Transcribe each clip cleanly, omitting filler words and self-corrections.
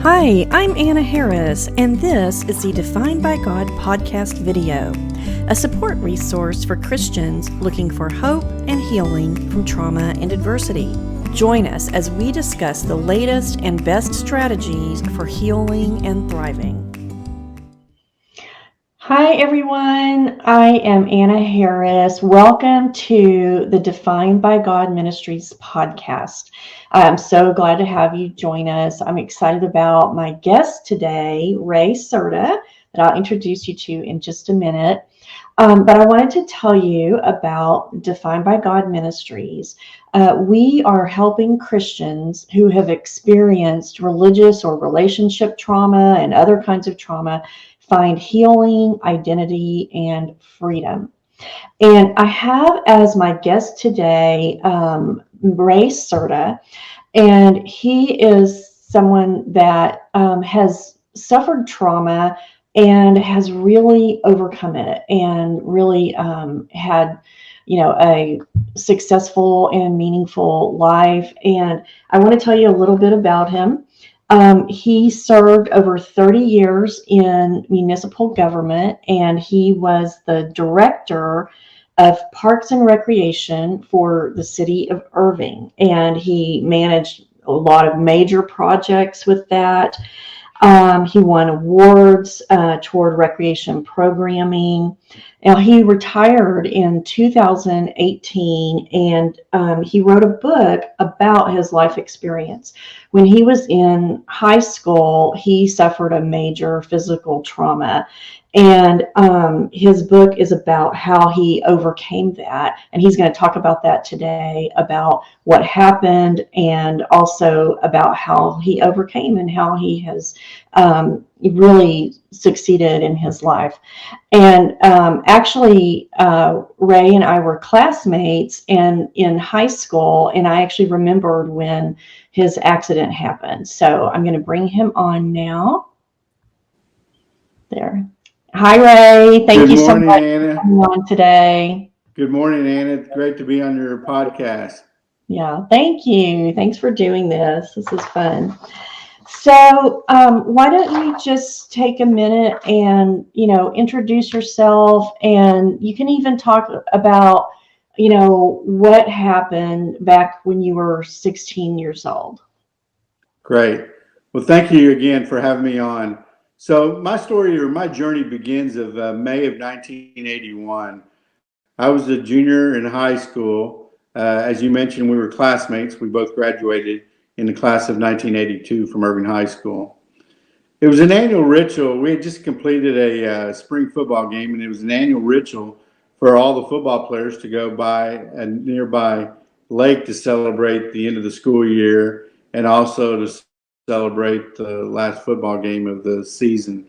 Hi, I'm Anna Harris, and this is the Defined by God podcast video, a support resource for Christians looking for hope and healing from trauma and adversity. Join us as we discuss the latest and best strategies for healing and thriving. Hi, everyone. I am Anna Harris. Welcome to the Defined by God Ministries podcast. I'm so glad to have you join us. I'm excited about my guest today, Ray Cerda, that I'll introduce you to in just a minute. But I wanted to tell you about Defined by God Ministries. We are helping Christians who have experienced religious or relationship trauma and other kinds of trauma find healing, identity, and freedom. And I have as my guest today, Ray Cerda, and he is someone that has suffered trauma and has really overcome it and really had, a successful and meaningful life. And I want to tell you a little bit about him. He served over 30 years in municipal government, and he was the director of Parks and Recreation for the city of Irving. And he managed a lot of major projects with that. He won awards toward recreation programming. Now, he retired in 2018, and he wrote a book about his life experience. When he was in high school, he suffered a major physical trauma. And his book is about how he overcame that. And he's going to talk about that today, about what happened and also about how he overcame and how he has really succeeded in his life. And actually, Ray and I were classmates and in high school, and I actually remembered when his accident happened. So I'm going to bring him on now. There. Hi, Ray. Thank you so much for coming on today. Good morning, Anna. It's great to be on your podcast. Yeah, thank you. Thanks for doing this. This is fun. So why don't you just take a minute and, introduce yourself, and you can even talk about, what happened back when you were 16 years old. Great. Well, thank you again for having me on. So my story or my journey begins of May of 1981. I was a junior in high school. As you mentioned, we were classmates. We both graduated in the class of 1982 from Irving High School. It was an annual ritual. We had just completed a spring football game, and it was an annual ritual for all the football players to go by a nearby lake to celebrate the end of the school year and also to celebrate the last football game of the season.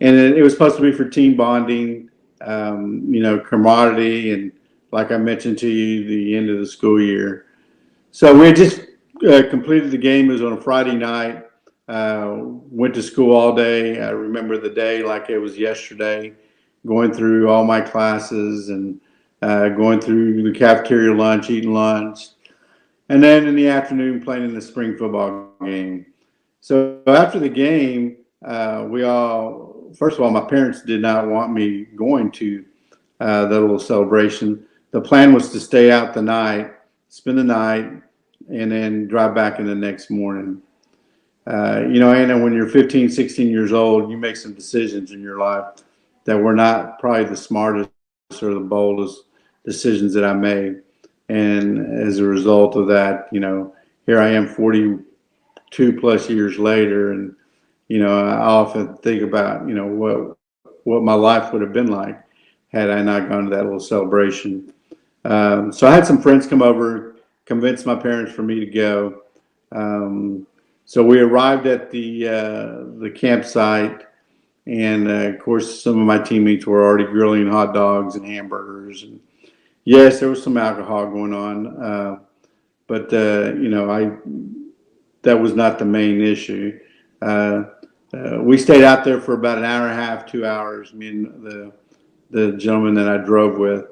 And it was supposed to be for team bonding, camaraderie, and like I mentioned to you, the end of the school year. So we had just completed the game. It was on a Friday night. Went to school all day. I remember the day like it was yesterday, going through all my classes and going through the cafeteria lunch, eating lunch. And then in the afternoon, playing in the spring football game. So after the game, first of all, my parents did not want me going to that little celebration. The plan was to stay out the night, spend the night, and then drive back in the next morning. Anna, when you're 15, 16 years old, you make some decisions in your life that were not probably the smartest or the boldest decisions that I made. And as a result of that, here I am 42 plus years later. And, I often think about, what my life would have been like had I not gone to that little celebration. So I had some friends come over, convinced my parents for me to go. So we arrived at the campsite, and of course, some of my teammates were already grilling hot dogs and hamburgers. And yes, there was some alcohol going on, but that was not the main issue. We stayed out there for about an hour and a half, 2 hours. Me and the gentleman that I drove with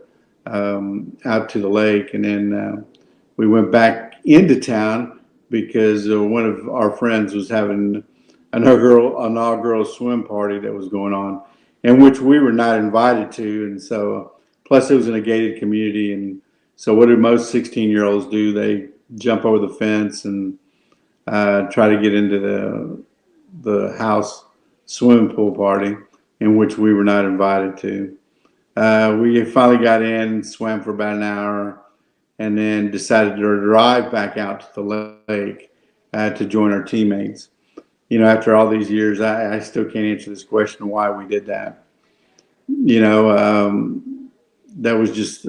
out to the lake, and then we went back into town because one of our friends was having an all-girl swim party that was going on, in which we were not invited to. And so, plus it was in a gated community. And so what do most 16-year-olds do? They jump over the fence and try to get into the house swimming pool party, in which we were not invited to. We finally got in, swam for about an hour, and then decided to drive back out to the lake to join our teammates. After all these years, I still can't answer this question why we did that. That was just,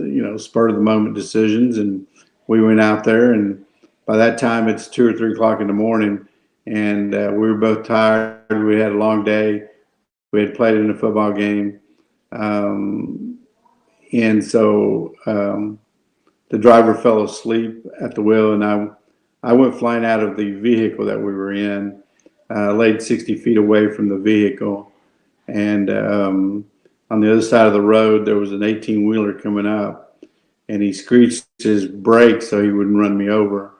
spur of the moment decisions. And we went out there, and by that time it's 2 or 3 o'clock in the morning, and we were both tired. We had a long day. We had played in a football game. And so the driver fell asleep at the wheel, and I went flying out of the vehicle that we were in, laid 60 feet away from the vehicle. And on the other side of the road, there was an 18-wheeler coming up, and he screeched his brakes so he wouldn't run me over.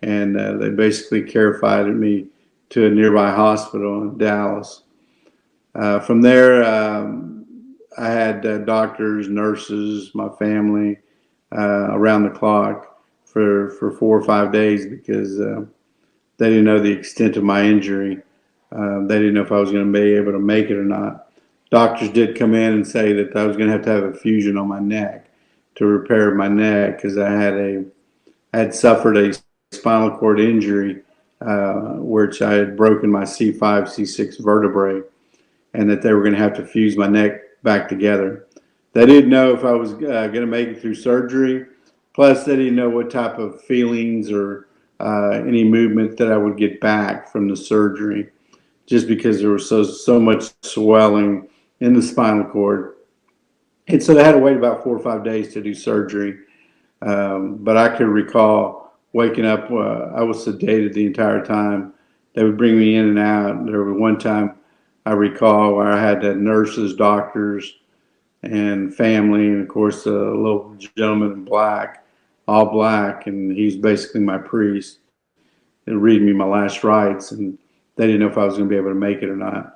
And they basically carried me to a nearby hospital in Dallas. From there, I had doctors, nurses, my family around the clock for 4 or 5 days, because they didn't know the extent of my injury. They didn't know if I was going to be able to make it or not. Doctors did come in and say that I was going to have a fusion on my neck to repair my neck, because I had suffered a spinal cord injury, which I had broken my C5, C6 vertebrae, and that they were going to have to fuse my neck back together. They didn't know if I was going to make it through surgery. Plus, they didn't know what type of feelings or any movement that I would get back from the surgery, just because there was so much swelling in the spinal cord. And so they had to wait about 4 or 5 days to do surgery. But I could recall waking up. I was sedated the entire time. They would bring me in and out. There was one time I recall where I had nurses, doctors, and family, and of course a little gentleman in black, all black, and he's basically my priest, and reading me my last rites. And they didn't know if I was going to be able to make it or not.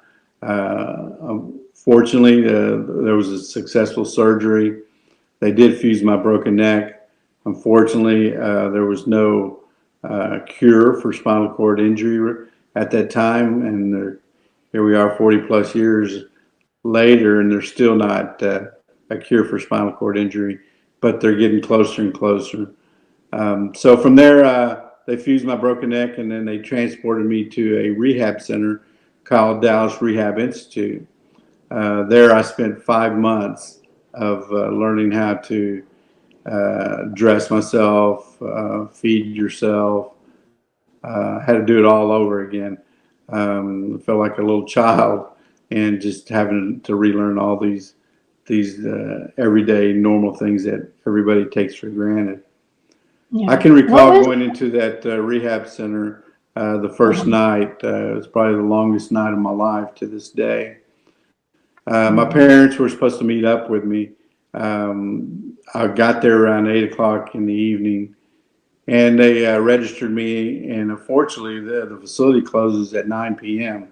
Fortunately, there was a successful surgery. They did fuse my broken neck. Unfortunately, there was no cure for spinal cord injury at that time, and here we are 40 plus years later, and there's still not a cure for spinal cord injury, but they're getting closer and closer. So from there, they fused my broken neck, and then they transported me to a rehab center called Dallas Rehab Institute. There I spent 5 months of learning how to dress myself, feed yourself, how to do it all over again. Felt like a little child, and just having to relearn all these everyday normal things that everybody takes for granted. Yeah. I can recall going into that rehab center the first night. It was probably the longest night of my life to this day. My parents were supposed to meet up with me. I got there around 8 o'clock in the evening, and they registered me. And unfortunately, the facility closes at 9 p.m.,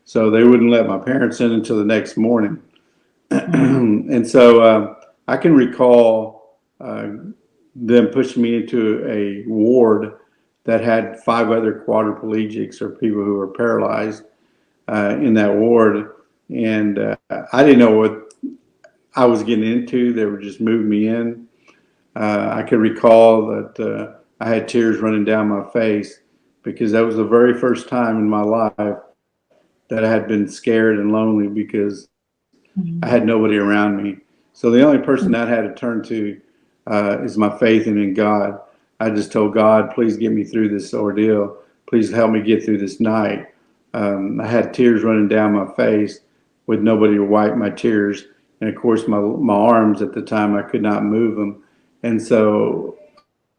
so they wouldn't let my parents in until the next morning. And so I can recall them pushing me into a ward that had 5 other quadriplegics, or people who were paralyzed, in that ward. And I didn't know what I was getting into. They were just moving me in. I could recall that I had tears running down my face, because that was the very first time in my life that I had been scared and lonely, because I had nobody around me. So the only person that I had to turn to is my faith in God. I just told God, please get me through this ordeal. Please help me get through this night. I had tears running down my face with nobody to wipe my tears. And of course, my arms at the time, I could not move them. And so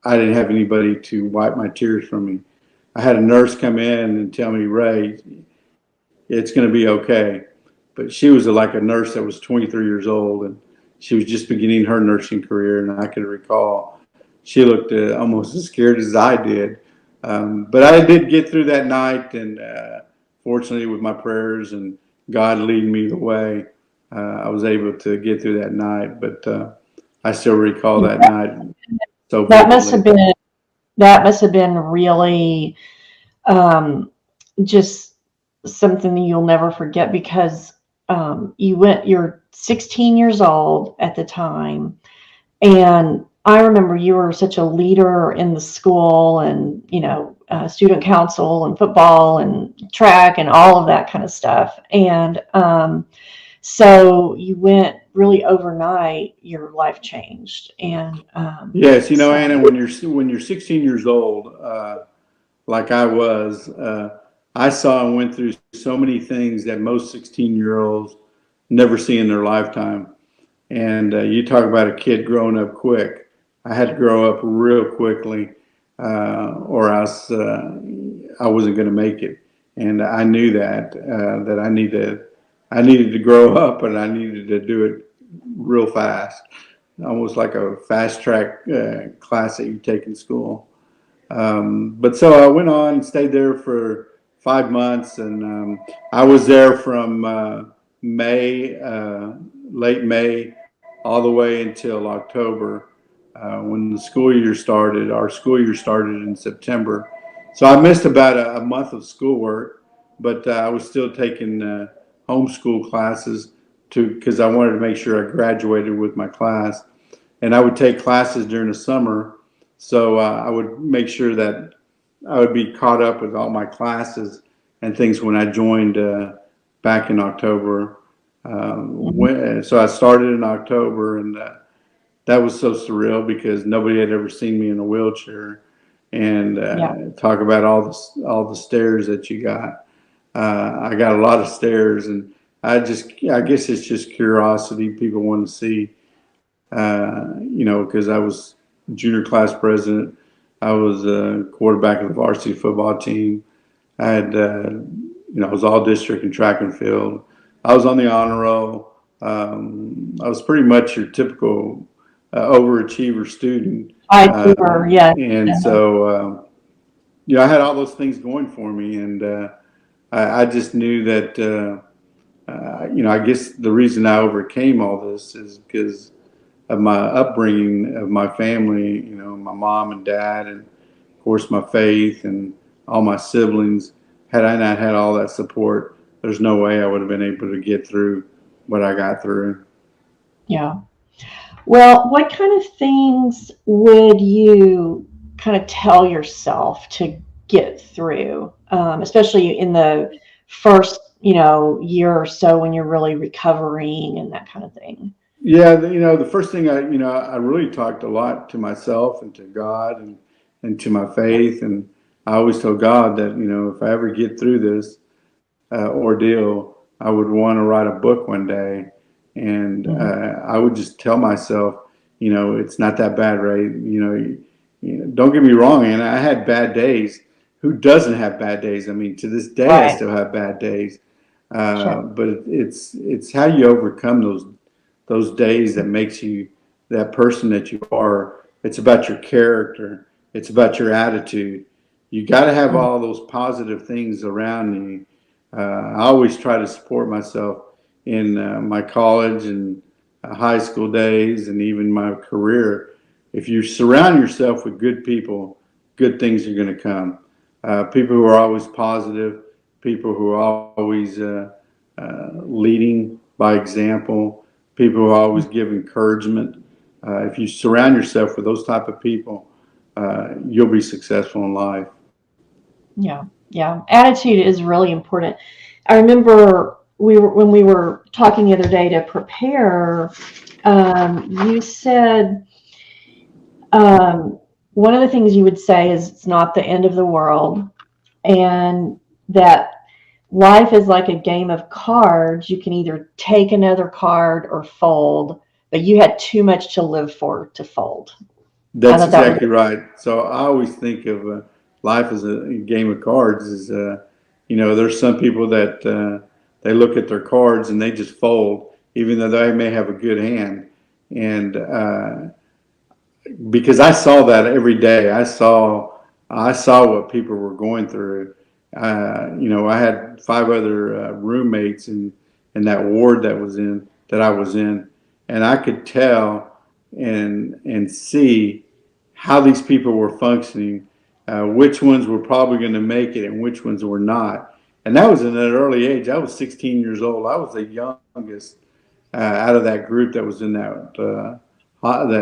I didn't have anybody to wipe my tears from me. I had a nurse come in and tell me, Ray, it's going to be okay. But she was like a nurse that was 23 years old, and she was just beginning her nursing career. And I could recall she looked almost as scared as I did. But I did get through that night, and fortunately, with my prayers and God leading me the way, I was able to get through that night. But I still recall that night so That must have vividly. been that must have been really just something that you'll never forget, because you're 16 years old at the time, and I remember you were such a leader in the school, and student council and football and track and all of that kind of stuff. And so you went really overnight, your life changed. And Yes, so Anna, when you're 16 years old, like I was, I saw and went through so many things that most 16-year-olds never see in their lifetime. And you talk about a kid growing up quick. I had to grow up real quickly, or else I wasn't going to make it. And I knew that I needed to grow up, and I needed to do it real fast, almost like a fast track class that you take in school. But so I went on and stayed there for 5 months, and I was there from May, late May, all the way until October, when the school year started. Our school year started in September, so I missed about a month of schoolwork, but I was still taking homeschool classes because I wanted to make sure I graduated with my class, and I would take classes during the summer. So I would make sure that I would be caught up with all my classes and things when I joined back in October. So I started in October, and that was so surreal because nobody had ever seen me in a wheelchair. And yeah, talk about all the stares that you got. I got a lot of stares, and I guess it's just curiosity. People want to see, because I was junior class president. I was a quarterback of the varsity football team. I had, I was all district in track and field. I was on the honor roll. I was pretty much your typical overachiever student. I were, yeah. And so, I had all those things going for me. And I just knew that, I guess the reason I overcame all this is because of my upbringing, of my family, my mom and dad, and of course my faith and all my siblings. Had I not had all that support, there's no way I would have been able to get through what I got through. Yeah. Well, what kind of things would you kind of tell yourself to get through, especially in the first, year or so when you're really recovering and that kind of thing? Yeah, the first thing I really talked a lot to myself and to God and to my faith, and I always told God that if I ever get through this ordeal, I would want to write a book one day, and Mm-hmm. I would just tell myself, it's not that bad, Ray. Don't get me wrong, and I had bad days. Who doesn't have bad days? I mean, to this day, I Right. still have bad days. Sure. But it's how you overcome those days that makes you that person that you are. It's about your character. It's about your attitude. You got to have Mhm. all those positive things around you. I always try to support myself in my college and high school days, and even my career. If you surround yourself with good people, good things are going to come. People who are always positive, people who are always leading by example, people who always give encouragement. If you surround yourself with those type of people, you'll be successful in life. Yeah. Yeah. Attitude is really important. I remember when we were talking the other day to prepare, you said, um, one of the things you would say is it's not the end of the world, and that life is like a game of cards. You can either take another card or fold, but you had too much to live for to fold. I That's thought that was, exactly right. So I always think of life as a game of cards. There's some people that they look at their cards and they just fold, even though they may have a good hand. And because I saw that every day, I saw what people were going through, I had 5 other roommates in that ward that I was in, and I could tell and see how these people were functioning, which ones were probably going to make it and which ones were not. And that was in an early age. I was 16 years old. I was the youngest out of that group that was in that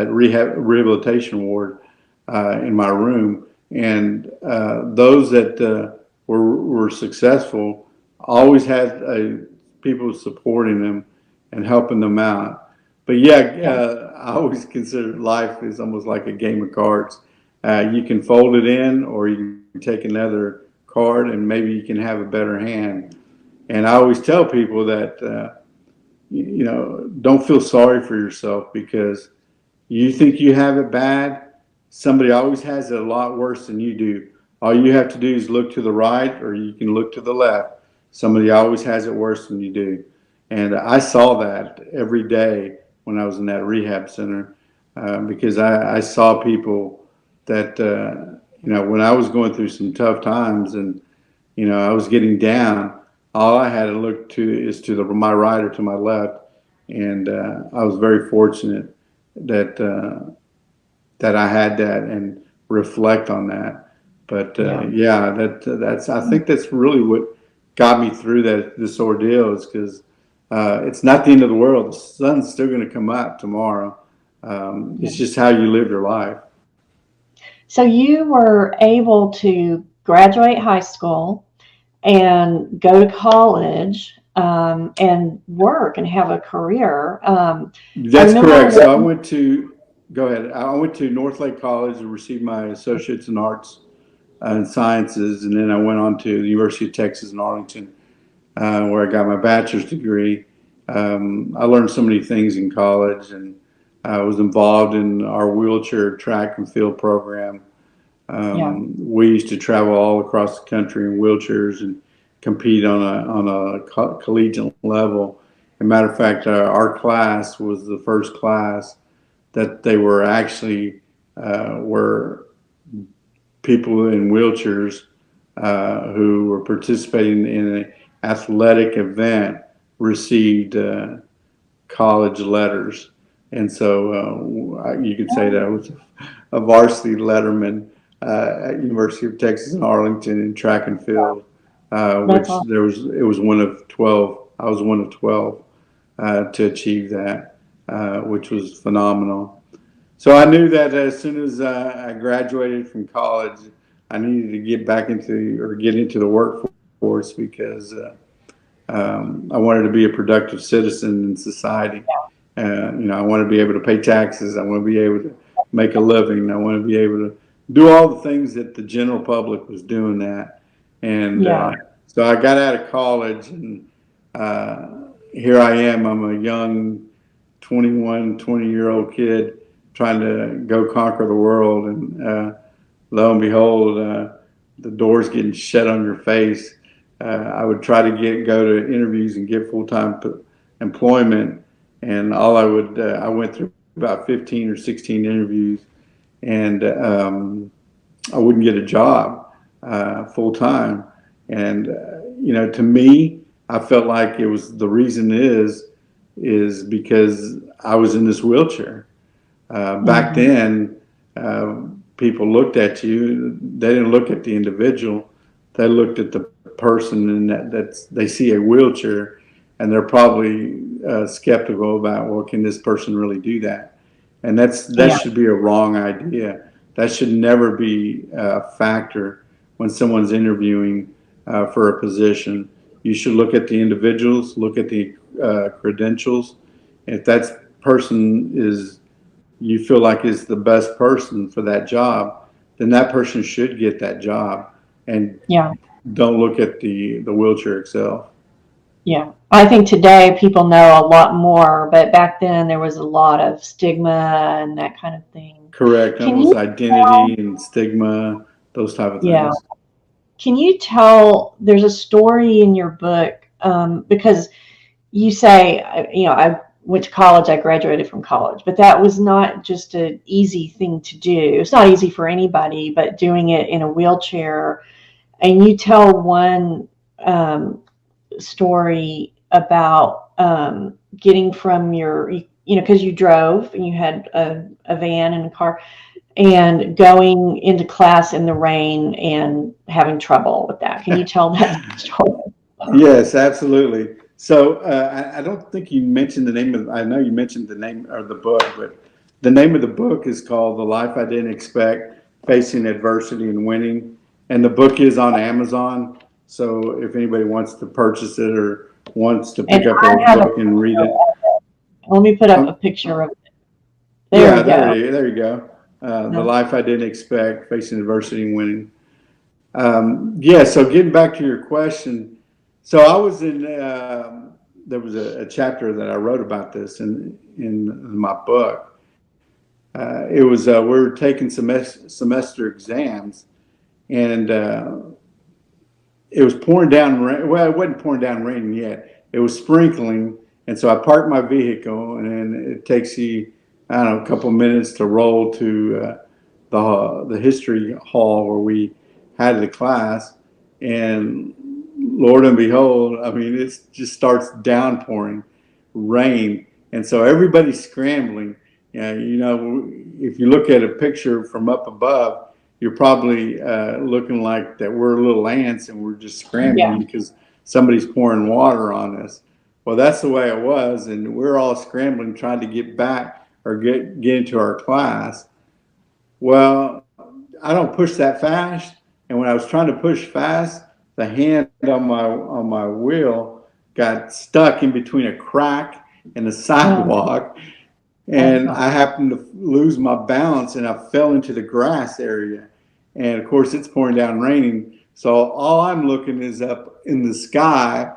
rehabilitation ward in my room. And those that were successful always had people supporting them and helping them out. But yeah, I always consider life is almost like a game of cards. You can fold it in, or you can take another card, and maybe you can have a better hand. And I always tell people that don't feel sorry for yourself, because you think you have it bad. Somebody always has it a lot worse than you do. All you have to do is look to the right, or you can look to the left. Somebody always has it worse than you do. And I saw that every day when I was in that rehab center, because I saw people that, when I was going through some tough times, and, I was getting down, all I had to look to is to my right or to my left. And I was very fortunate that that I had that and reflect on that. But that's I think that's really what got me through this ordeal, is because it's not the end of the world. The sun's still going to come out tomorrow. It's just how you live your life. So you were able to graduate high school and go to college, and work and have a career. That's correct. So go ahead. I went to North Lake College and received my associates in arts and sciences. And then I went on to the University of Texas in Arlington, where I got my bachelor's degree. I learned so many things in college, and I was involved in our wheelchair track and field program. We used to travel all across the country in wheelchairs and compete on a collegiate level. As a matter of fact, our class was the first class that they were actually were people in wheelchairs who were participating in an athletic event received college letters. And so you could say that I was a varsity letterman at University of Texas in Arlington in track and field, which Awesome. it was one of 12. I was one of 12 to achieve that, which was phenomenal. So I knew that as soon as I graduated from college, I needed to get into the workforce, because I wanted to be a productive citizen in society. I want to be able to pay taxes. I want to be able to make a living. I want to be able to do all the things that the general public was doing that. And so I got out of college, and here I am. I'm a young 20-year-old kid trying to go conquer the world. And lo and behold, the door's getting shut on your face. I would try to go to interviews and get full-time employment. And I went through about 15 or 16 interviews, and I wouldn't get a job full time. And to me, I felt like it was the reason is because I was in this wheelchair. Back then, people looked at you. They didn't look at the individual. They looked at the person, and they see a wheelchair, and they're probably skeptical about, well, can this person really do that? And that should be a wrong idea. That should never be a factor when someone's interviewing for a position. You should look at the individuals, look at the credentials. If that person you feel like is the best person for that job, then that person should get that job, and don't look at the wheelchair itself. Yeah, I think today people know a lot more, but back then there was a lot of stigma and that kind of thing. Correct. Almost identity and stigma, those type of things. Can you tell, there's a story in your book, because you say, I went to college, I graduated from college, but that was not just an easy thing to do. It's not easy for anybody, but doing it in a wheelchair, and you tell one story about getting from your, because you drove and you had a van and a car, and going into class in the rain and having trouble with that. Can you tell that story? Yes, absolutely. So I don't think you mentioned the name of. I know you mentioned the name of the book, but the name of the book is called "The Life I Didn't Expect: Facing Adversity and Winning," and the book is on Amazon. So if anybody wants to purchase it or wants to And pick up I a have a book and read picture of it, it. Let me put up a um, picture of it. There yeah, we go. there you go. The Life I Didn't Expect: Facing Adversity and Winning. Yeah. So getting back to your question, so I was in. There was a chapter that I wrote about this in my book. It was we were taking semester exams, and it was pouring down rain. Well, it wasn't pouring down rain yet. It was sprinkling, and so I parked my vehicle, and it takes you, I don't know, a couple of minutes to roll to the history hall where we had the class, and Lord and behold, I mean, it just starts downpouring rain, and so everybody's scrambling. If you look at a picture from up above, you're probably looking like that we're little ants and we're just Yeah. scrambling because somebody's pouring water on us. Well, that's the way it was, and we're all scrambling trying to get back or get into our class. Well, I don't push that fast, and when I was trying to push fast, the hand on my wheel got stuck in between a crack and the Oh, sidewalk, oh and God. I happened to lose my balance and I fell into the grass area. And of course, it's pouring down raining. So all I'm looking is up in the sky,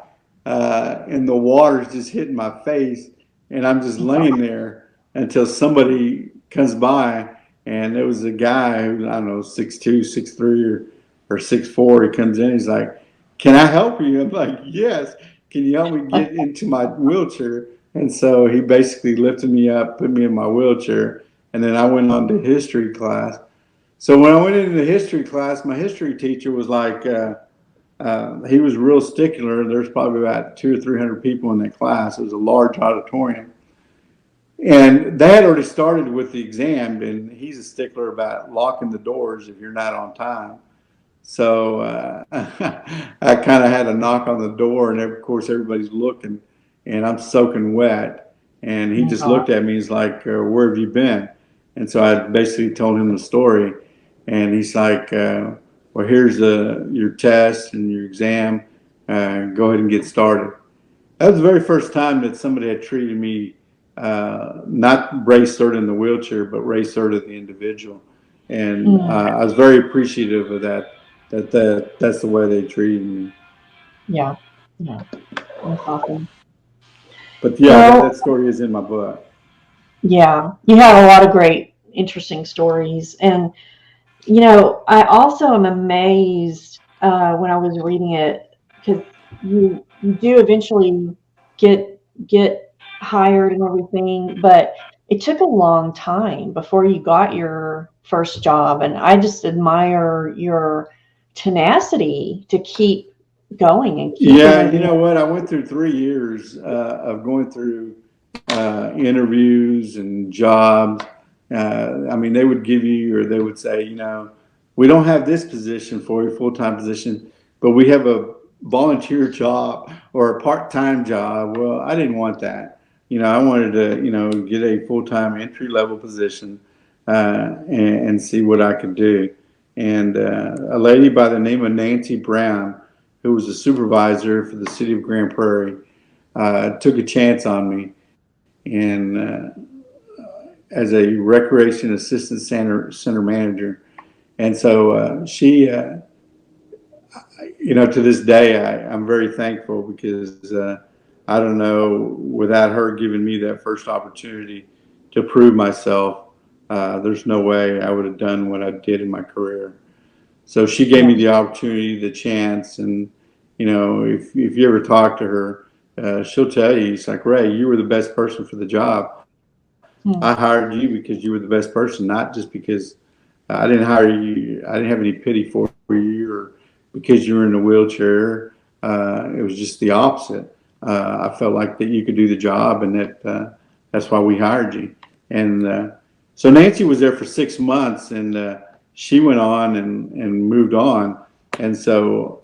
and the water's just hitting my face. And I'm just laying there until somebody comes by. And there was a guy who, I don't know, 6'2", 6'3", or 6'4". He comes in, he's like, "Can I help you?" I'm like, "Yes. Can you help me get into my wheelchair?" And so he basically lifted me up, put me in my wheelchair, and then I went on to history class. So when I went into the history class, my history teacher was like, he was real stickler. There's probably about 200 or 300 people in that class. It was a large auditorium. And they had already started with the exam, and he's a stickler about locking the doors if you're not on time. So I kind of had a knock on the door, and of course everybody's looking, and I'm soaking wet. And he Oh just God. looked at me. He's like, "Where have you been?" And so I basically told him the story, and he's like, "Well, here's your test and your exam. Go ahead and get started." That was the very first time that somebody had treated me, not Ray Cerda in the wheelchair, but Ray Cerda the individual, and Mm, I was very appreciative of that. That's the way they treated me. yeah. Yeah. That's awesome. But yeah, Well, that story is in my book. yeah, you have a lot of great, interesting stories. And, I also am amazed when I was reading it, because you do eventually get hired and everything, but it took a long time before you got your first job. And I just admire your tenacity to keep going and keep Yeah, you interviewing. know what? I went through 3 years of going through interviews and jobs. I mean, they would give you, or they would say, "We don't have this position for you, full time position, but we have a volunteer job or a part time job." Well, I didn't want that. I wanted to, get a full time entry level position, and see what I could do. And a lady by the name of Nancy Brown, who was a supervisor for the city of Grand Prairie, took a chance on me, and as a recreation assistant center manager. And so she, to this day, I'm very thankful because I don't know, without her giving me that first opportunity to prove myself, there's no way I would have done what I did in my career. So she gave Yeah. me the opportunity, the chance, and if you ever talk to her, she'll tell you, it's like, "Ray, you were the best person for the job. I Hmm. hired you because you were the best person, not just because I didn't hire you. I didn't have any pity for you or because you're in a wheelchair. It was just the opposite. I felt like that you could do the job, and that's why we hired you. And so Nancy was there for 6 months, and she went on and moved on. And so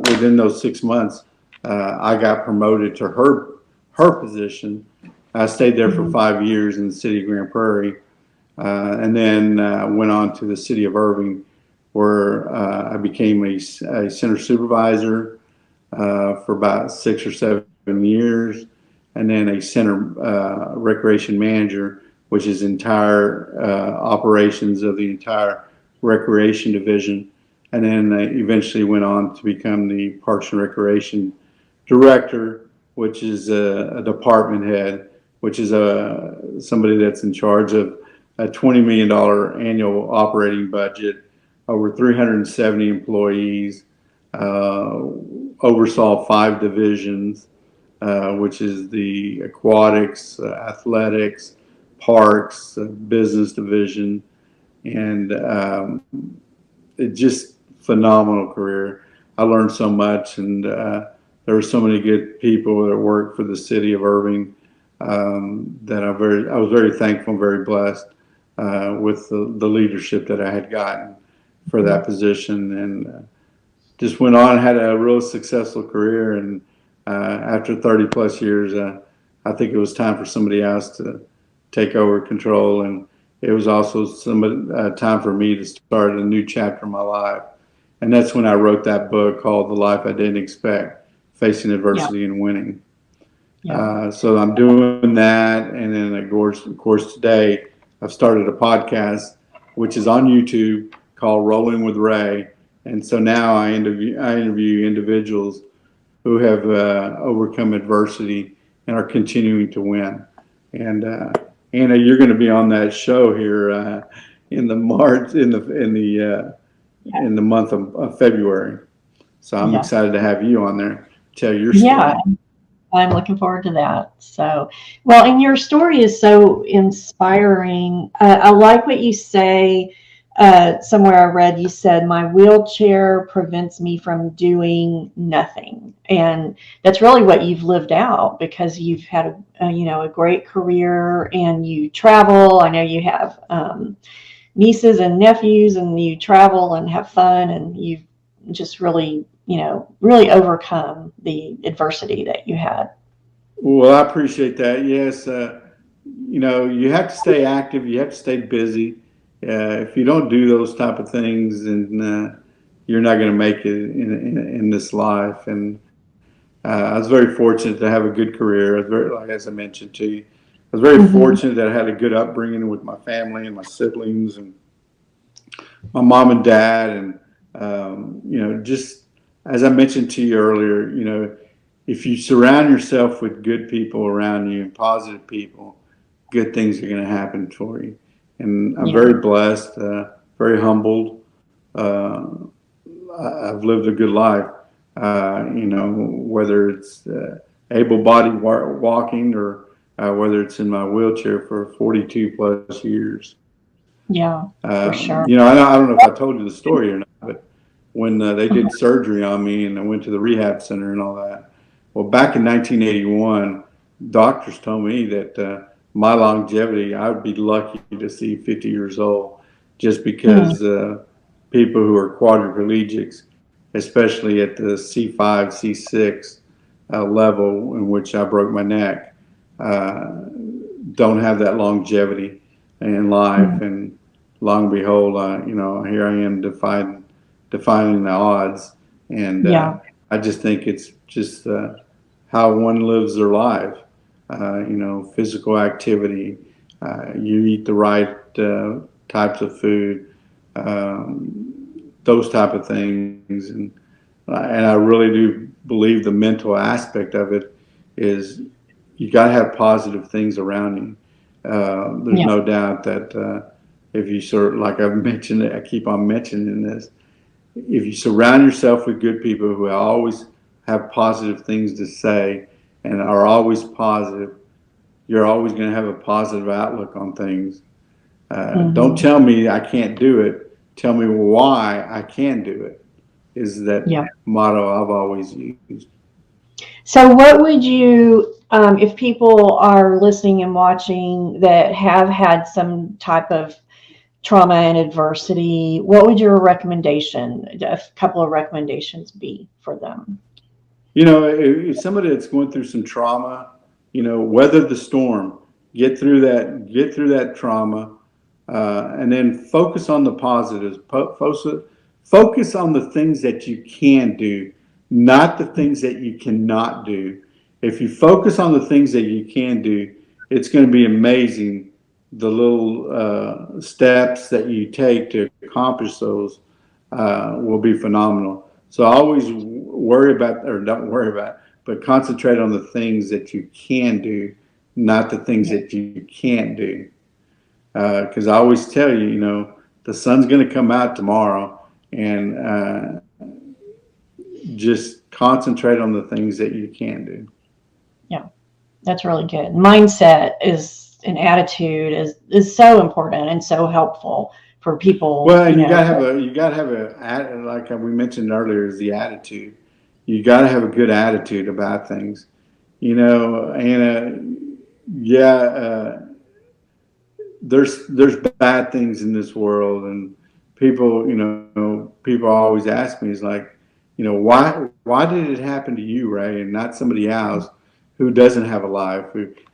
within those 6 months, I got promoted to her position. I stayed there for 5 years in the city of Grand Prairie, and then went on to the city of Irving, where I became a center supervisor for about 6 or 7 years, and then a center recreation manager, which is entire operations of the entire recreation division, and then eventually went on to become the Parks and Recreation director, which is a department head, which is somebody that's in charge of a $20 million annual operating budget, over 370 employees, oversaw 5 divisions, which is the aquatics, athletics, parks, business division, and it just phenomenal career. I learned so much, and there were so many good people that worked for the city of Irving that I was very thankful and very blessed with the leadership that I had gotten for that position, and just went on and had a real successful career. And after 30 plus years, I think it was time for somebody else to take over control, and it was also time for me to start a new chapter in my life. And that's when I wrote that book called The Life I Didn't Expect, Facing Adversity and Winning. So I'm doing that. And then, of course, today I've started a podcast, which is on YouTube, called Rolling with Ray. And so now I interview individuals who have overcome adversity and are continuing to win. And Anna, you're going to be on that show here in the month of February. So I'm excited to have you on there, tell your story. Yeah, I'm looking forward to that. So, well, and your story is so inspiring. I like what you say. Somewhere I read, you said, my wheelchair prevents me from doing nothing. And that's really what you've lived out, because you've had a great career, and you travel. I know you have nieces and nephews, and you travel and have fun, and you've just really overcome the adversity that you had. Well, I appreciate that. Yes. You have to stay active. You have to stay busy. If you don't do those type of things, then you're not going to make it in this life. And I was very fortunate to have a good career. As I mentioned to you, I was very fortunate that I had a good upbringing with my family and my siblings and my mom and dad. And just as I mentioned to you earlier, if you surround yourself with good people around you and positive people, good things are going to happen for you. And I'm very blessed, very humbled. I've lived a good life, whether it's able-bodied walking or whether it's in my wheelchair for 42 plus years. Yeah, for sure. I don't know if I told you the story or not, but when they did surgery on me and I went to the rehab center and all that, well, back in 1981, doctors told me that my longevity, I would be lucky to see 50 years old, just because people who are quadriplegics, especially at the C5, C6 level in which I broke my neck, don't have that longevity in life. And long and behold, here I am defying the odds. And I just think it's just how one lives their life. Physical activity, you eat the right types of food, those type of things. And I really do believe the mental aspect of it is you got to have positive things around you. There's no doubt that if you like I've mentioned, I keep on mentioning this, if you surround yourself with good people who always have positive things to say and are always positive, you're always going to have a positive outlook on things. Don't tell me I can't do it. Tell me why I can do it. is that Yeah. motto I've always used. So, what would you, if people are listening and watching that have had some type of trauma and adversity, what would your recommendation, a couple of recommendations be for them? If somebody that's going through some trauma, weather the storm, get through that trauma, and then focus on the positives. Focus on the things that you can do, not the things that you cannot do. If you focus on the things that you can do, it's going to be amazing the little steps that you take to accomplish those will be phenomenal. So always worry about, or don't worry about, but concentrate on the things that you can do, not the things Yeah. that you can't do. Because I always tell you, the sun's going to come out tomorrow, and just concentrate on the things that you can do. Yeah. That's really good. Mindset is an attitude is so important and so helpful for people, Well, and you gotta have like we mentioned earlier, is the attitude. You gotta have a good attitude about things. Anna, yeah, there's bad things in this world, and people always ask me, is like, why did it happen to you, Ray, and not somebody else who doesn't have a life?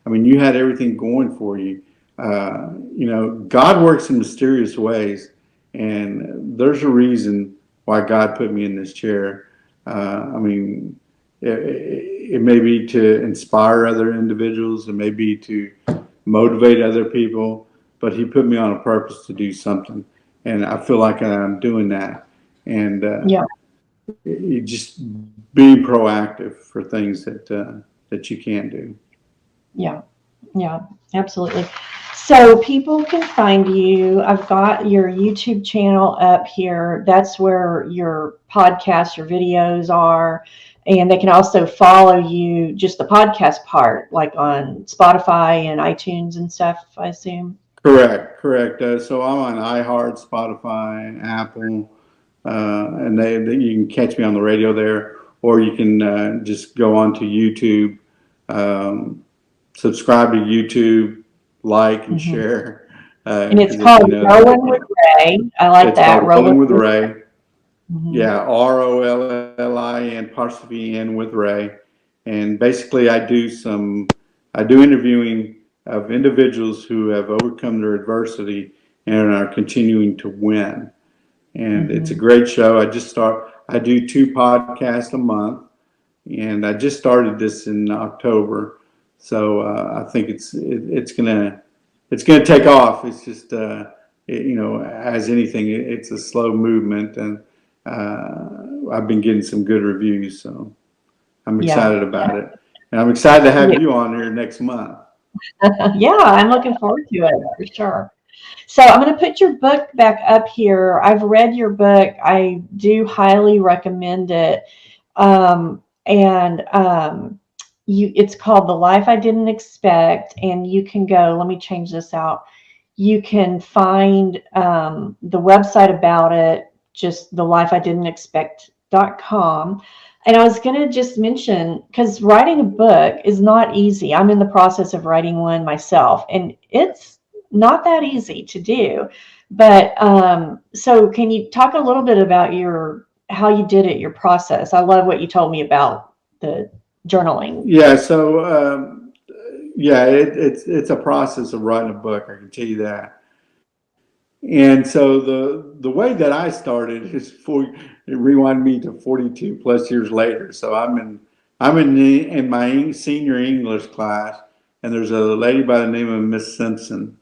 I mean, you had everything going for you. God works in mysterious ways, and there's a reason why God put me in this chair. I mean, it may be to inspire other individuals, it may be to motivate other people, but He put me on a purpose to do something, and I feel like I'm doing that. And yeah, you just be proactive for things that you can do. yeah, yeah, absolutely. So people can find you. I've got your YouTube channel up here. That's where your podcasts, your videos are. And they can also follow you, just the podcast part, like on Spotify and iTunes and stuff, I assume. Correct. So I'm on iHeart, Spotify, Apple, and you can catch me on the radio there, or you can just go onto YouTube, subscribe to YouTube, like and Hmm. share. And it's Because as you called know, Rolling with Ray. I like it's that. called Rolling Rolling with with Ray. hmm Yeah, ROLLIN apostrophe N with Ray. And basically, I do interviewing of individuals who have overcome their adversity and are continuing to win. And it's a hmm great show. I do 2 podcasts a month, and I just started this in October. So I think it's gonna take off. It's just as anything, it's a slow movement, and I've been getting some good reviews, so I'm Yeah. excited about it. And I'm excited to have Yeah. you on here next month. Yeah, I'm looking forward to it for sure. So I'm going to put your book back up here. I've read your book. I do highly recommend it. And it's called The Life I Didn't Expect. And you can go, let me change this out. You can find the website about it, just thelifeididn'texpect.com. And I was going to just mention, because writing a book is not easy. I'm in the process of writing one myself, and it's not that easy to do. But so can you talk a little bit about how you did it, your process? I love what you told me about the journaling. Yeah, so yeah, it's a process of writing a book. I can tell you that. And so the way that I started is it rewind me to 42 plus years later. So in my senior English class, and there's a lady by the name of Miss Simpson.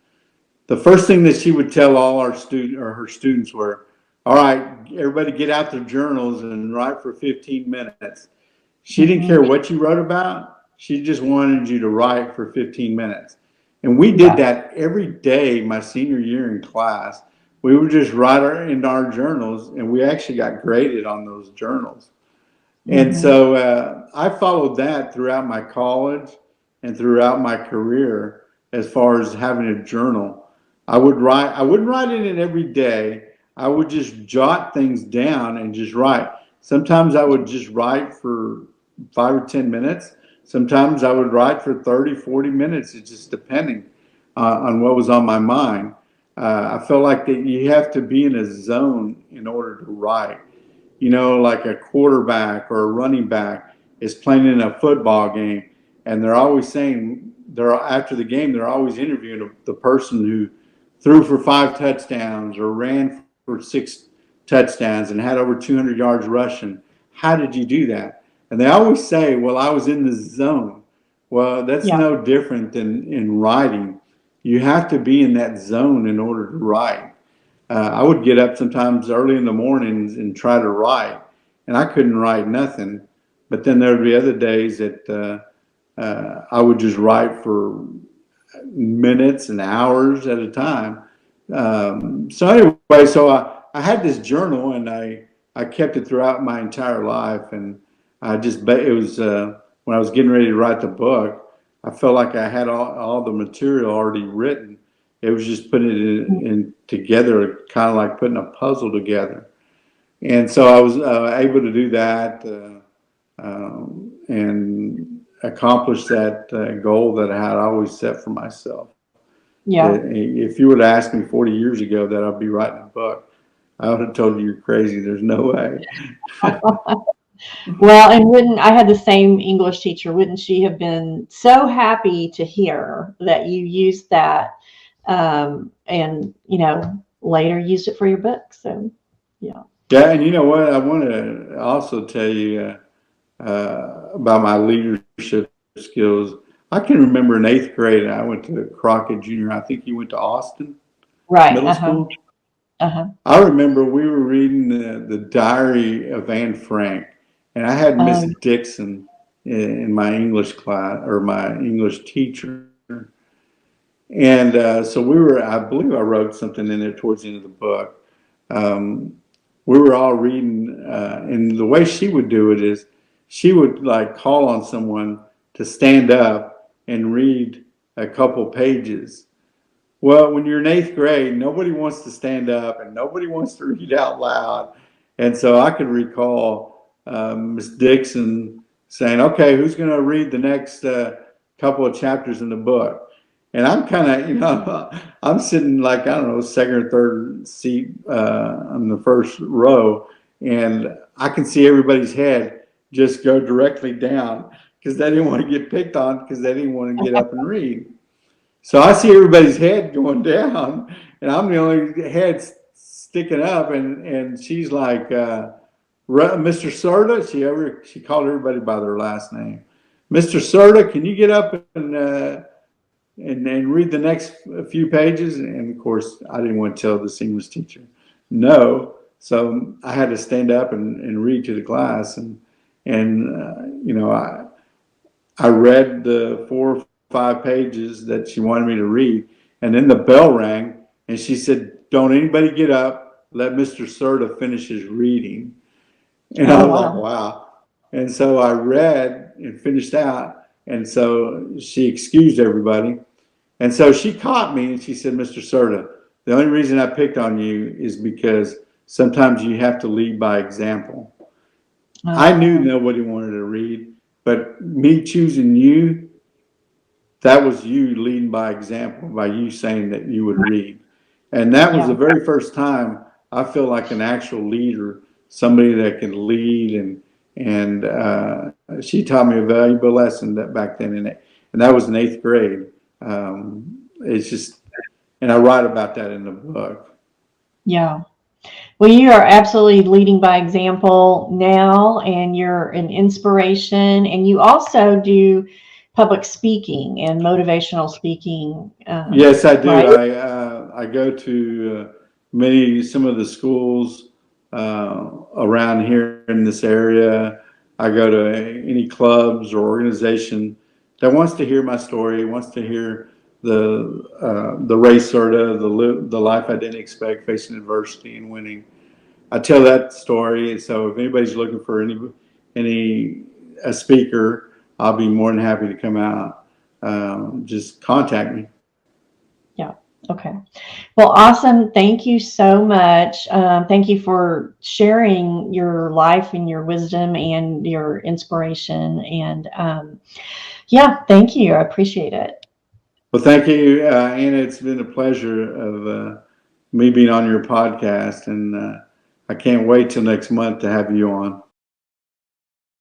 The first thing that she would tell all her students were, "All right, everybody get out their journals and write for 15 minutes." She didn't Hmm. care what you wrote about. She just wanted you to write for 15 minutes. And we did Yeah. that every day my senior year in class. We would just write in our journals, and we actually got graded on those journals. And Hmm. so I followed that throughout my college and throughout my career as far as having a journal. I wouldn't write in it every day. I would just jot things down and just write. Sometimes I would just write for 5 or 10 minutes. Sometimes I would write for 30, 40 minutes. It's just depending on what was on my mind. I felt like that you have to be in a zone in order to write. You know, like a quarterback or a running back is playing in a football game, and they're always saying, they're after the game, they're always interviewing the person who threw for 5 touchdowns or ran for 6 touchdowns and had over 200 yards rushing. How did you do that? And they always say, well, I was in the zone. Well, that's Yeah. no different than in writing. You have to be in that zone in order to write. I would get up sometimes early in the mornings and try to write, and I couldn't write nothing. But then there would be other days that I would just write for minutes and hours at a time. So anyway, so I had this journal, and I kept it throughout my entire life, and it was when I was getting ready to write the book, I felt like I had all the material already written. It was just putting it in together, kind of like putting a puzzle together. And so I was able to do that and accomplish that goal that I had always set for myself. Yeah. If you would have asked me 40 years ago that I'd be writing a book, I would have told you you're crazy. There's no way. Well, and wouldn't I had the same English teacher? Wouldn't she have been so happy to hear that you used that, and later used it for your book? So, yeah. Yeah, and you know what? I want to also tell you about my leadership skills. I can remember in 8th grade, I went to Crockett Junior. I think you went to Austin Right. Middle School. Uh-huh. I remember we were reading the Diary of Anne Frank, and I had Miss Um, Dixon in my English class, or my English teacher. And so I believe I wrote something in there towards the end of the book. Um, we were all reading, and the way she would do it is she would like call on someone to stand up and read a couple pages. Well, when you're in 8th grade, nobody wants to stand up and nobody wants to read out loud. And so I could recall Miss Dixon saying, okay, who's going to read the next couple of chapters in the book? And I'm kind of, I'm sitting like, I don't know, second or third seat on the first row. And I can see everybody's head just go directly down because they didn't want to get picked on because they didn't want to get up and read. So I see everybody's head going down, and I'm the only head sticking up. And she's like, Mr. Cerda, she called everybody by their last name. Mr. Cerda, can you get up and read the next few pages? And of course, I didn't want to tell this English teacher no. So I had to stand up and read to the class. I read the 4 or 5 pages that she wanted me to read. And then the bell rang, and she said, don't anybody get up. Let Mr. Cerda finish his reading. And I oh, was like, wow. wow. And so I read and finished out. And so she excused everybody. And so she caught me and she said, Mr. Cerda, the only reason I picked on you is because sometimes you have to lead by example. I knew nobody wanted to read, but me choosing you, that was you leading by example, by you saying that you would read. And that was Yeah. the very first time I feel like an actual leader, somebody that can lead. And she taught me a valuable lesson that back then, and that was in 8th grade. It's just, and I write about that in the book. Yeah. Well, you are absolutely leading by example now, and you're an inspiration. And you also do public speaking and motivational speaking, Yes, I do. right? I go to some of the schools around here in this area. I go to any clubs or organization that wants to hear my story, wants to hear the Ray Cerda, the life I didn't expect, facing adversity and winning. I tell that story, and so if anybody's looking for any a speaker, I'll be more than happy to come out. Just contact me. Yeah, Okay. Well, awesome. Thank you so much. Thank you for sharing your life and your wisdom and your inspiration. And yeah, thank you. I appreciate it. Well, thank you, Anna. It's been a pleasure of me being on your podcast, and I can't wait till next month to have you on.